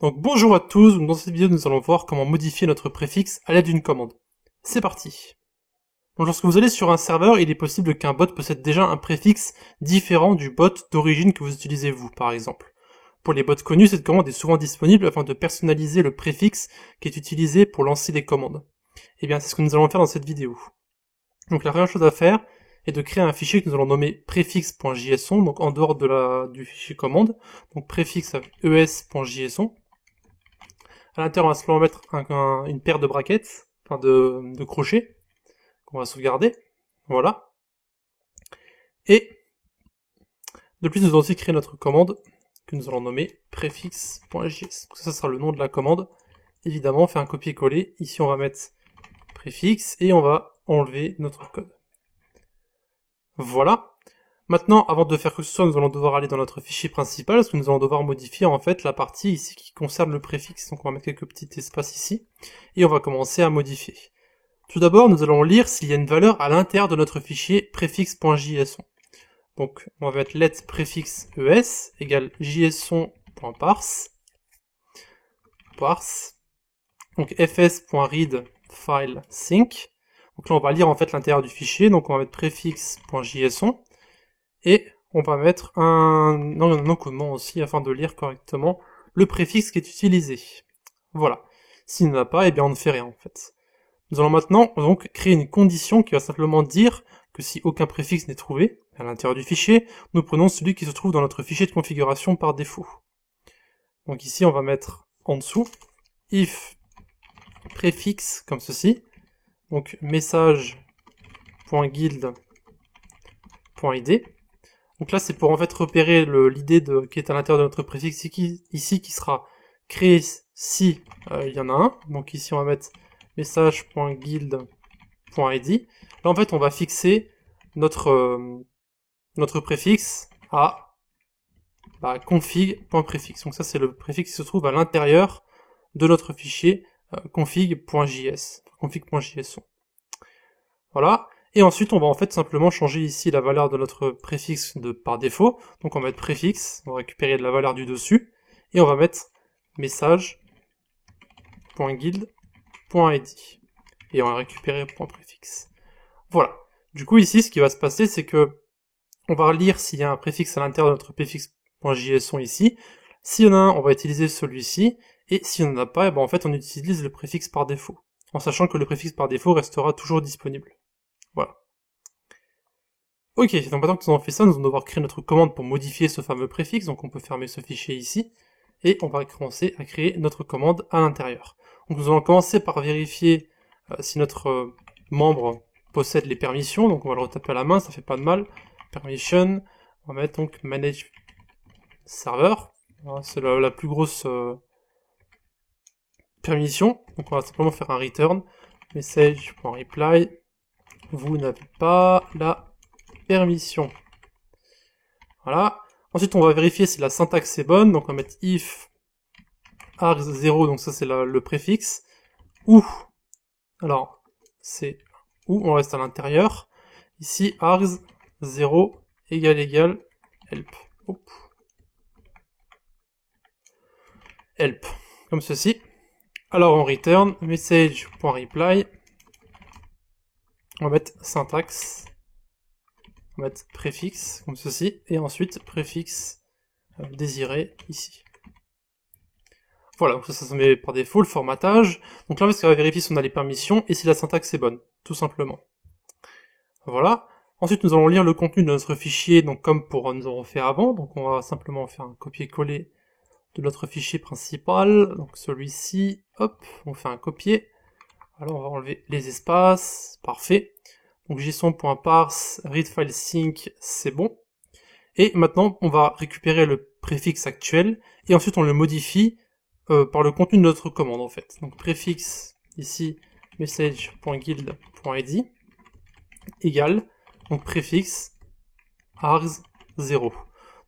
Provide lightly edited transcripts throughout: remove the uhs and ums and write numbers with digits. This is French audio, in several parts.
Donc bonjour à tous, dans cette vidéo nous allons voir comment modifier notre préfixe à l'aide d'une commande. C'est parti. Donc lorsque vous allez sur un serveur, il est possible qu'un bot possède déjà un préfixe différent du bot d'origine que vous utilisez vous, par exemple. Pour les bots connus, cette commande est souvent disponible afin de personnaliser le préfixe qui est utilisé pour lancer les commandes. Et bien c'est ce que nous allons faire dans cette vidéo. Donc la première chose à faire est de créer un fichier que nous allons nommer préfixe.json, donc en dehors du fichier commande, donc préfixe avec es.json. À l'intérieur, on va simplement mettre une paire de brackets, enfin de crochets, qu'on va sauvegarder. Voilà. Et de plus, nous allons aussi créer notre commande que nous allons nommer préfixe.js. Ça sera le nom de la commande. Évidemment, on fait un copier-coller. Ici, on va mettre préfixe et on va enlever notre code. Voilà. Maintenant, avant de faire quoi que ce soit, nous allons devoir aller dans notre fichier principal, parce que nous allons devoir modifier en fait la partie ici qui concerne le préfixe. Donc on va mettre quelques petits espaces ici, et on va commencer à modifier. Tout d'abord, nous allons lire s'il y a une valeur à l'intérieur de notre fichier préfixe.json. Donc on va mettre let préfixe es égale json.parse, donc fs.read file sync. Donc là on va lire en fait l'intérieur du fichier, donc on va mettre préfixe.json. Et on va mettre un encodement aussi afin de lire correctement le préfixe qui est utilisé. Voilà. S'il n'y en a pas, eh bien on ne fait rien en fait. Nous allons maintenant donc créer une condition qui va simplement dire que si aucun préfixe n'est trouvé à l'intérieur du fichier, nous prenons celui qui se trouve dans notre fichier de configuration par défaut. Donc ici on va mettre en dessous if préfixe comme ceci, donc message.guild.id. Donc là, c'est pour en fait repérer l'id qui est à l'intérieur de notre préfixe ici qui sera créé si il y en a un. Donc ici, on va mettre message.guild.id. Là, en fait, on va fixer notre préfixe à config.préfixe. Donc ça, c'est le préfixe qui se trouve à l'intérieur de notre fichier config.js. Voilà. Et ensuite, on va en fait simplement changer ici la valeur de notre préfixe par défaut. Donc on va mettre préfixe, on va récupérer de la valeur du dessus, et on va mettre message.guild.id. Et on va récupérer .préfixe. Voilà. Du coup ici, ce qui va se passer, c'est que on va lire s'il y a un préfixe à l'intérieur de notre préfixe.json ici. S'il y en a un, on va utiliser celui-ci, et s'il n'y en a pas, en fait on utilise le préfixe par défaut, en sachant que le préfixe par défaut restera toujours disponible. Voilà. Ok, donc maintenant que nous avons fait ça, nous allons devoir créer notre commande pour modifier ce fameux préfixe, donc on peut fermer ce fichier ici, et on va commencer à créer notre commande à l'intérieur. Donc nous allons commencer par vérifier si notre membre possède les permissions, donc on va le retaper à la main, ça fait pas de mal. Permission, on va mettre donc manage server, voilà, c'est la plus grosse permission, donc on va simplement faire un return, message.reply, vous n'avez pas la permission. Voilà. Ensuite, on va vérifier si la syntaxe est bonne. Donc, on va mettre if args0, donc ça c'est le préfixe, ou, alors, c'est ou, on reste à l'intérieur. Ici, args0 égale help. Hop. Help. Comme ceci. Alors, on return message.reply. On va mettre syntaxe, on va mettre préfixe, comme ceci, et ensuite préfixe désiré, ici. Voilà, donc ça se met par défaut, le formatage. Donc là, on va vérifier si on a les permissions, et si la syntaxe est bonne, tout simplement. Voilà. Ensuite, nous allons lire le contenu de notre fichier, donc comme nous avons fait avant, donc on va simplement faire un copier-coller de notre fichier principal, donc celui-ci, hop, on fait un copier. Alors on va enlever les espaces, parfait. Donc json.parse, read file sync, c'est bon. Et maintenant on va récupérer le préfixe actuel, et ensuite on le modifie par le contenu de notre commande en fait. Donc préfixe, ici, message.guild.id, égale, donc préfixe, args0.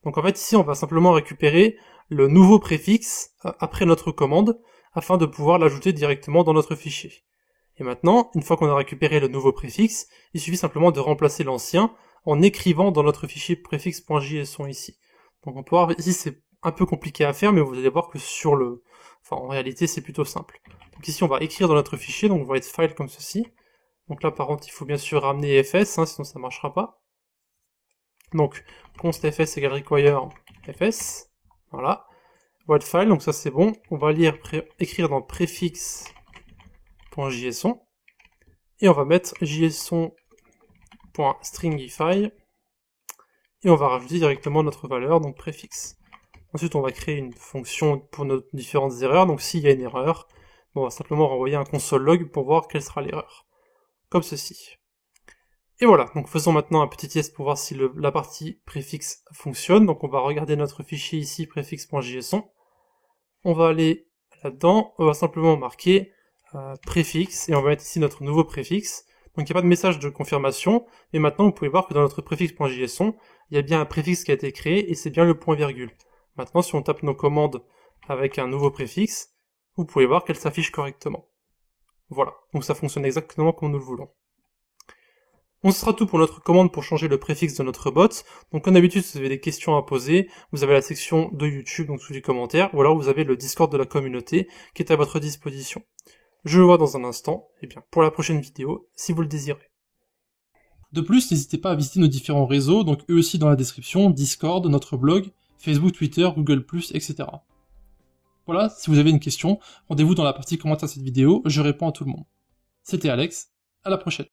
Donc en fait ici on va simplement récupérer le nouveau préfixe après notre commande, afin de pouvoir l'ajouter directement dans notre fichier. Et maintenant, une fois qu'on a récupéré le nouveau préfixe, il suffit simplement de remplacer l'ancien en écrivant dans notre fichier préfixe.json ici. Donc on peut voir ici c'est un peu compliqué à faire, mais vous allez voir que en réalité, c'est plutôt simple. Donc ici, on va écrire dans notre fichier, donc on va être file comme ceci. Donc là, par contre, il faut bien sûr ramener fs, sinon ça marchera pas. Donc, const fs égale require fs, voilà. Void file, donc ça c'est bon. On va écrire dans prefix.json, et on va mettre json.stringify, et on va rajouter directement notre valeur, donc préfixe. Ensuite, on va créer une fonction pour nos différentes erreurs, donc s'il y a une erreur, on va simplement renvoyer un console log pour voir quelle sera l'erreur. Comme ceci. Et voilà, donc faisons maintenant un petit test pour voir si la partie préfixe fonctionne. Donc on va regarder notre fichier ici, préfixe.json. On va aller là-dedans, on va simplement marquer préfixe, et on va mettre ici notre nouveau préfixe. Donc il n'y a pas de message de confirmation, mais maintenant vous pouvez voir que dans notre préfixe.json, il y a bien un préfixe qui a été créé, et c'est bien le point virgule. Maintenant, si on tape nos commandes avec un nouveau préfixe, vous pouvez voir qu'elle s'affiche correctement. Voilà, donc ça fonctionne exactement comme nous le voulons. Donc ce sera tout pour notre commande pour changer le préfixe de notre bot. Donc comme d'habitude, si vous avez des questions à poser, vous avez la section de YouTube, donc sous les commentaires, ou alors vous avez le Discord de la communauté qui est à votre disposition. Je vous vois dans un instant, et bien pour la prochaine vidéo, si vous le désirez. De plus, n'hésitez pas à visiter nos différents réseaux, donc eux aussi dans la description, Discord, notre blog, Facebook, Twitter, Google+, etc. Voilà, si vous avez une question, rendez-vous dans la partie commentaire de cette vidéo, je réponds à tout le monde. C'était Alex, à la prochaine.